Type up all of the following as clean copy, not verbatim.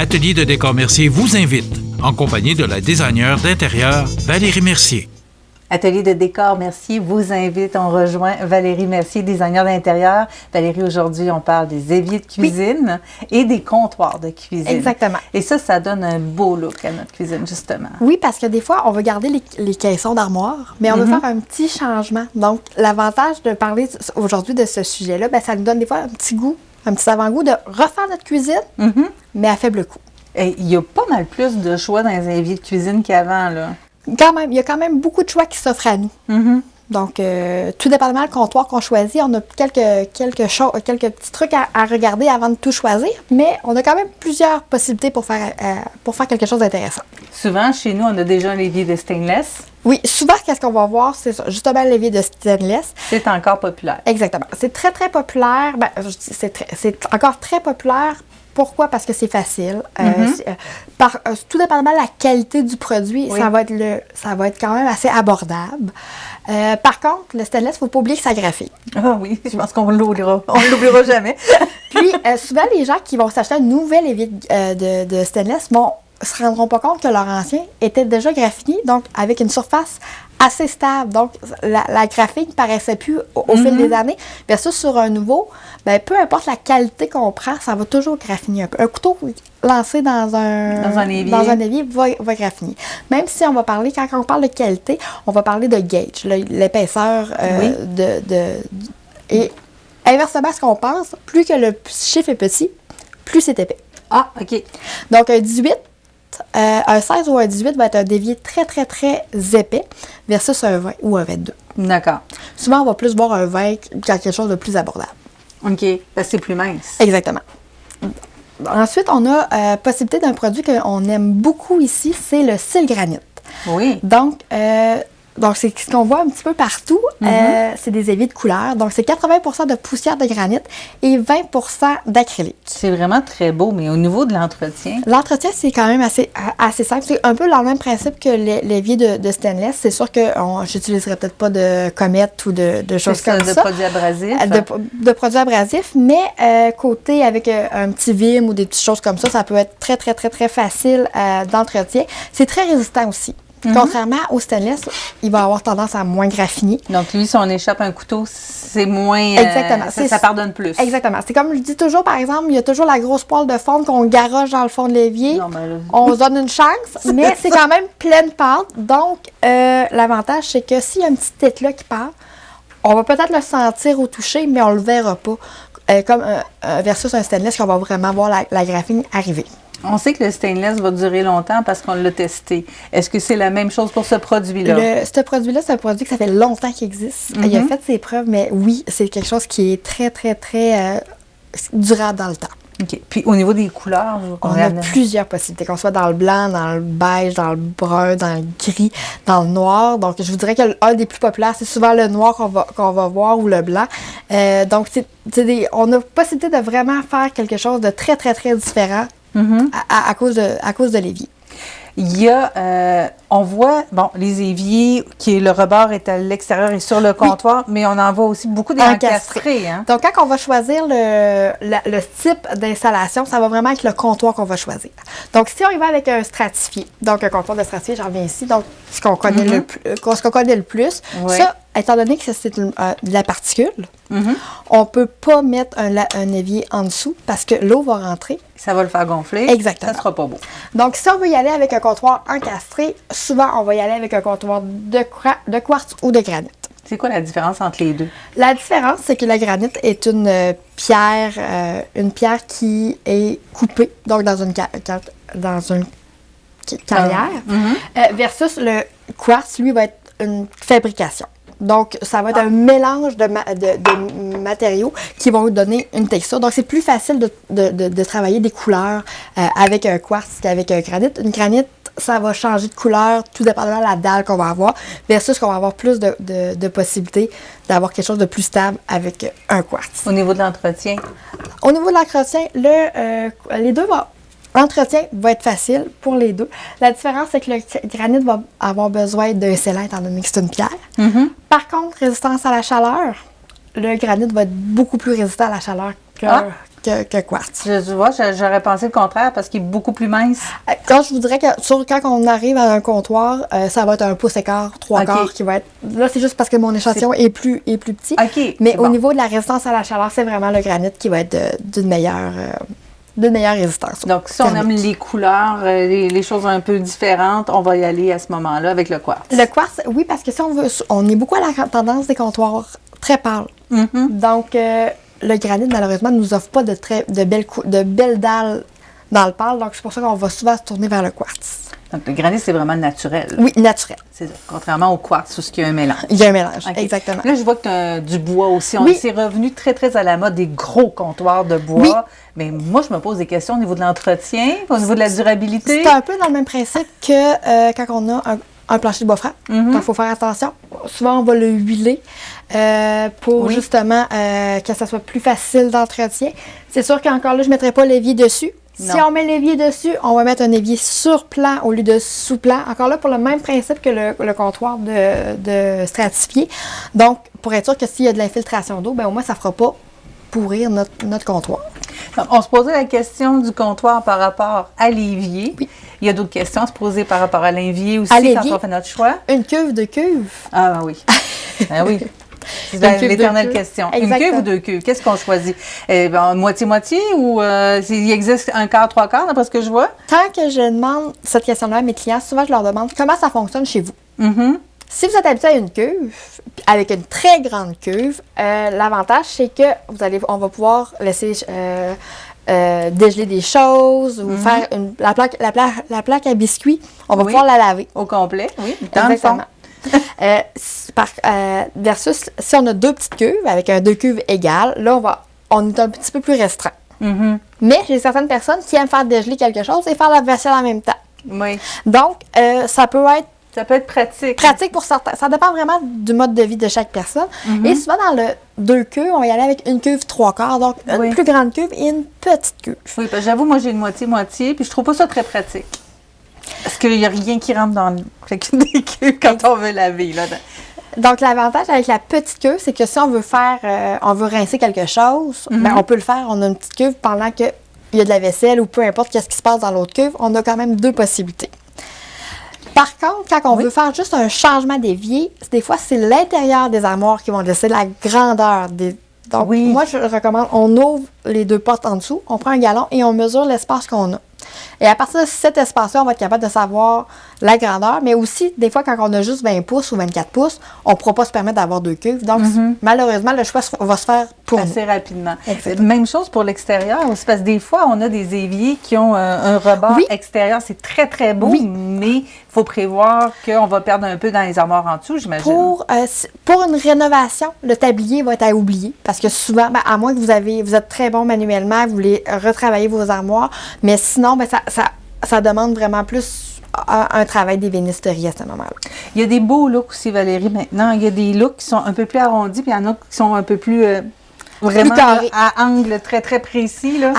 Atelier de décor Mercier vous invite, en compagnie de la designer d'intérieur Valérie Mercier. Atelier de décor Mercier vous invite. On rejoint Valérie Mercier, designer d'intérieur. Valérie, aujourd'hui, on parle des éviers de cuisine et des comptoirs de cuisine. Exactement. Et ça donne un beau look à notre cuisine, justement. Oui, parce que des fois, on veut garder les caissons d'armoire, mais on veut faire un petit changement. Donc, l'avantage de parler aujourd'hui de ce sujet-là, bien, ça nous donne des fois un petit goût, un petit avant-goût de refaire notre cuisine, mais à faible coût. Et il y a pas mal plus de choix dans les éviers de cuisine qu'avant, là. Quand même, il y a quand même beaucoup de choix qui s'offrent à nous. Donc, tout dépendamment du comptoir qu'on choisit, on a quelques petits trucs à regarder avant de tout choisir, mais on a quand même plusieurs possibilités pour faire quelque chose d'intéressant. Souvent, chez nous, on a déjà un évier de stainless. Oui, souvent, qu'est-ce qu'on va voir, c'est ça, justement l'évier de stainless. C'est encore populaire. Exactement. C'est très, très populaire. Ben, c'est encore très populaire. Pourquoi? Parce que c'est facile. Tout dépendamment de la qualité du produit, ça va être quand même assez abordable. Par contre, le stainless, il ne faut pas oublier que ça graphite. Ah oui, je pense qu'on l'oubliera. On ne l'oubliera jamais. Puis, souvent, les gens qui vont s'acheter un nouvel évier de stainless se rendront pas compte que leur ancien était déjà graffiné, donc avec une surface assez stable. Donc, la graphine ne paraissait plus au fil des années. Versus sur un nouveau, bien, peu importe la qualité qu'on prend, ça va toujours graffiner un peu. Un couteau lancé dans un évier va graffiner. Même si on va parler, quand on parle de qualité, on va parler de gauge, l'épaisseur et inversement, ce qu'on pense, plus que le chiffre est petit, plus c'est épais. Ah, OK. Donc, un 18, un 16 ou un 18 va être un évier très, très, très épais versus un 20 ou un 22. D'accord. Souvent, on va plus voir un 20 quelque chose de plus abordable. OK. Parce que c'est plus mince. Exactement. Ensuite, on a possibilité d'un produit qu'on aime beaucoup ici, c'est le cil granit. Oui. Donc, c'est ce qu'on voit un petit peu partout. C'est des éviers de couleur. Donc, c'est 80% de poussière de granit et 20% d'acrylique. C'est vraiment très beau, mais au niveau de l'entretien? L'entretien, c'est quand même assez simple. C'est un peu le même principe que l'évier de stainless. C'est sûr que j'utiliserai peut-être pas de comète ou de choses comme ça. De produits abrasifs? De produits abrasifs, mais côté avec un petit vim ou des petites choses comme ça peut être très, très, très, très facile d'entretien. C'est très résistant aussi. Contrairement au stainless, il va avoir tendance à moins graffiner. Donc, lui, si on échappe un couteau, c'est moins... Exactement. Ça pardonne plus. Exactement. C'est comme je dis toujours, par exemple, il y a toujours la grosse poêle de fonte qu'on garoche dans le fond de l'évier. On se donne une chance, mais c'est quand même pleine pâte. Donc, l'avantage, c'est que s'il y a un petit éclat qui part, on va peut-être le sentir au toucher, mais on ne le verra pas. Versus un stainless qu'on va vraiment voir la graphine arriver. On sait que le stainless va durer longtemps parce qu'on l'a testé. Est-ce que c'est la même chose pour ce produit-là? Ce produit-là, c'est un produit que ça fait longtemps qu'il existe. Il a fait ses preuves, mais oui, c'est quelque chose qui est très, très, très durable dans le temps. OK. Puis au niveau des couleurs, on a plusieurs possibilités, qu'on soit dans le blanc, dans le beige, dans le brun, dans le gris, dans le noir. Donc, je vous dirais qu'un des plus populaires, c'est souvent le noir qu'on va voir ou le blanc. Donc, on a possibilité de vraiment faire quelque chose de très, très, très différent à cause de l'évier. Il y a, on voit, les éviers, le rebord est à l'extérieur et sur le comptoir, mais on en voit aussi beaucoup d'encastrés. Hein? Donc, quand on va choisir le type d'installation, ça va vraiment être le comptoir qu'on va choisir. Donc, si on y va avec un stratifié, donc un comptoir de stratifié, j'en reviens ici, donc ce qu'on connaît, le plus, ça, étant donné que c'est de la particule, on ne peut pas mettre un évier en dessous parce que l'eau va rentrer. Ça va le faire gonfler. Exactement. Ça ne sera pas beau. Donc, si on veut y aller avec un comptoir encastré, souvent, on va y aller avec un comptoir de quartz ou de granit. C'est quoi la différence entre les deux? La différence, c'est que la granit est une pierre qui est coupée, donc dans une carrière, versus le quartz, lui, va être une fabrication. Donc, ça va être un mélange de matériaux qui vont donner une texture. Donc, c'est plus facile de travailler des couleurs avec un quartz qu'avec un granit. Une granit, ça va changer de couleur tout dépendamment de la dalle qu'on va avoir, versus qu'on va avoir plus de possibilités d'avoir quelque chose de plus stable avec un quartz. Au niveau de l'entretien? Au niveau de l'entretien, les deux vont... L'entretien va être facile pour les deux. La différence, c'est que le granit va avoir besoin d'un scellant étant donné que c'est une pierre. Par contre, résistance à la chaleur, le granit va être beaucoup plus résistant à la chaleur que quartz. Tu vois, j'aurais pensé le contraire parce qu'il est beaucoup plus mince. Quand je voudrais que quand on arrive à un comptoir, ça va être un pouce écart, 3 quarts qui va être. Là, c'est juste parce que mon échantillon est plus petit. OK. Mais au niveau de la résistance à la chaleur, c'est vraiment le granit qui va être d'une meilleure résistance. Donc, si on aime les couleurs, les choses un peu différentes, on va y aller à ce moment-là avec le quartz. Le quartz, oui, parce que si on est beaucoup à la tendance des comptoirs très pâles. Donc, le granit, malheureusement, ne nous offre pas de belles dalles dans le pâle. Donc, c'est pour ça qu'on va souvent se tourner vers le quartz. Donc, le granit, c'est vraiment naturel. Oui, naturel. C'est ça. Contrairement au quartz, où il y a un mélange. Il y a un mélange, Okay. exactement. Là, je vois que tu as du bois aussi. Oui. C'est revenu très, très à la mode, des gros comptoirs de bois. Oui. Mais moi, je me pose des questions au niveau de l'entretien, au niveau de la durabilité. C'est un peu dans le même principe que quand on a un plancher de bois franc. Donc, il faut faire attention. Souvent, on va le huiler pour justement que ça soit plus facile d'entretien. C'est sûr qu'encore là, je ne mettrai pas l'évier dessus. Non. Si on met l'évier dessus, on va mettre un évier sur plan au lieu de sous plan. Encore là, pour le même principe que le comptoir de stratifié. Donc, pour être sûr que s'il y a de l'infiltration d'eau, ben au moins, ça ne fera pas pourrir notre comptoir. Donc, on se posait la question du comptoir par rapport à l'évier. Oui. Il y a d'autres questions à se poser par rapport à l'évier aussi À l'évier. quand on fait notre choix. Une cuve de cuve. Ah oui. Ah oui. C'est Une cuve, l'éternelle deux cuves. question. Exactement. Une cuve ou deux cuves? Qu'est-ce qu'on choisit? Moitié-moitié ou il existe un quart, trois quarts, d'après ce que je vois? Tant que je demande cette question-là à mes clients, souvent je leur demande comment ça fonctionne chez vous. Mm-hmm. Si vous êtes habitué à une cuve, avec une très grande cuve, l'avantage c'est que on va pouvoir laisser dégeler des choses ou faire la plaque à biscuits, on va pouvoir la laver. Au complet, oui. Dans le fond. Versus si on a deux petites cuves avec deux cuves égales, là on est un petit peu plus restreint. Mm-hmm. Mais j'ai certaines personnes qui aiment faire dégeler quelque chose et faire la vaisselle en même temps. Oui. Donc, ça peut être pratique. pratique pour certains. Ça dépend vraiment du mode de vie de chaque personne. Mm-hmm. Et souvent, dans le 2 cuves, on va y aller avec une cuve 3 quarts. Donc, une plus grande cuve et une petite cuve. Oui, parce que j'avoue, moi, j'ai une moitié-moitié, puis je trouve pas ça très pratique. Parce qu'il n'y a rien qui rentre dans chacune des cuves quand on veut laver. Là. Donc, l'avantage avec la petite cuve, c'est que si on veut on veut rincer quelque chose, ben, on peut le faire. On a une petite cuve pendant qu'il y a de la vaisselle ou peu importe qu'est-ce qui se passe dans l'autre cuve. On a quand même deux possibilités. Par contre, quand on veut faire juste un changement d'évier, des fois, c'est l'intérieur des armoires qui vont décider la grandeur des. Donc, moi, je recommande, on ouvre les deux portes en dessous, on prend un gallon et on mesure l'espace qu'on a. Et à partir de cet espace-là, on va être capable de savoir la grandeur, mais aussi, des fois, quand on a juste 20 pouces ou 24 pouces, on ne pourra pas se permettre d'avoir deux cuves. Donc, malheureusement, le choix va se faire pour assez rapidement. Exactement. Même chose pour l'extérieur aussi, parce que des fois, on a des éviers qui ont un rebord extérieur. C'est très, très beau, mais il faut prévoir qu'on va perdre un peu dans les armoires en dessous, j'imagine. Pour une rénovation, le tablier va être à oublier, parce que souvent, à moins que vous êtes très bon manuellement, vous voulez retravailler vos armoires, mais sinon, ça demande vraiment plus un travail d'ébénisterie à ce moment-là. Il y a des beaux looks aussi, Valérie, maintenant. Il y a des looks qui sont un peu plus arrondis, puis il y en a qui sont un peu plus vraiment à angle très, très précis. Là.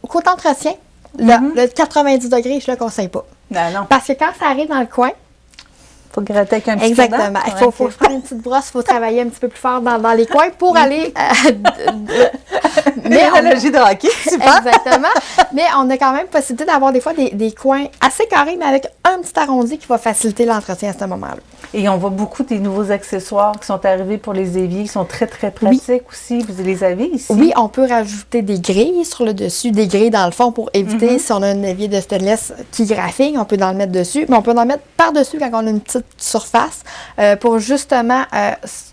Côté entretien, le 90 degrés, je ne le conseille pas. Ben non. Parce que quand ça arrive dans le coin, il faut gratter avec un petit exactement. Il faut prendre une petite brosse, il faut travailler un petit peu plus fort dans les coins pour aller... Mais analogie de hockey, super. Exactement. Mais on a quand même possibilité d'avoir des fois des coins assez carrés, mais avec un petit arrondi qui va faciliter l'entretien à ce moment-là. Et on voit beaucoup des nouveaux accessoires qui sont arrivés pour les éviers, qui sont très, très pratiques aussi. Vous les avez ici? Oui, on peut rajouter des grilles sur le dessus, des grilles dans le fond pour éviter, si on a un évier de stainless qui graphine, on peut en le mettre dessus, mais on peut en mettre par-dessus quand on a une petite surface pour justement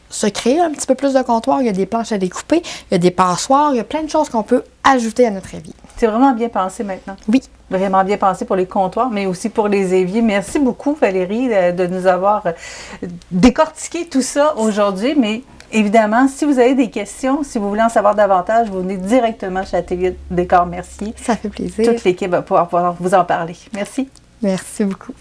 se créer un petit peu plus de comptoir. Il y a des planches à découper, il y a des passoires, il y a plein de choses qu'on peut ajouter à notre évier. C'est vraiment bien pensé maintenant. Oui. Vraiment bien pensé pour les comptoirs, mais aussi pour les éviers. Merci beaucoup, Valérie, de nous avoir décortiqué tout ça aujourd'hui. Mais évidemment, si vous avez des questions, si vous voulez en savoir davantage, vous venez directement chez Atelier Décor Mercier. Ça fait plaisir. Toute l'équipe va pouvoir vous en parler. Merci. Merci beaucoup.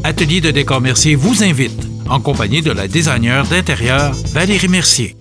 Atelier de décor Mercier vous invite, en compagnie de la designer d'intérieur Valérie Mercier.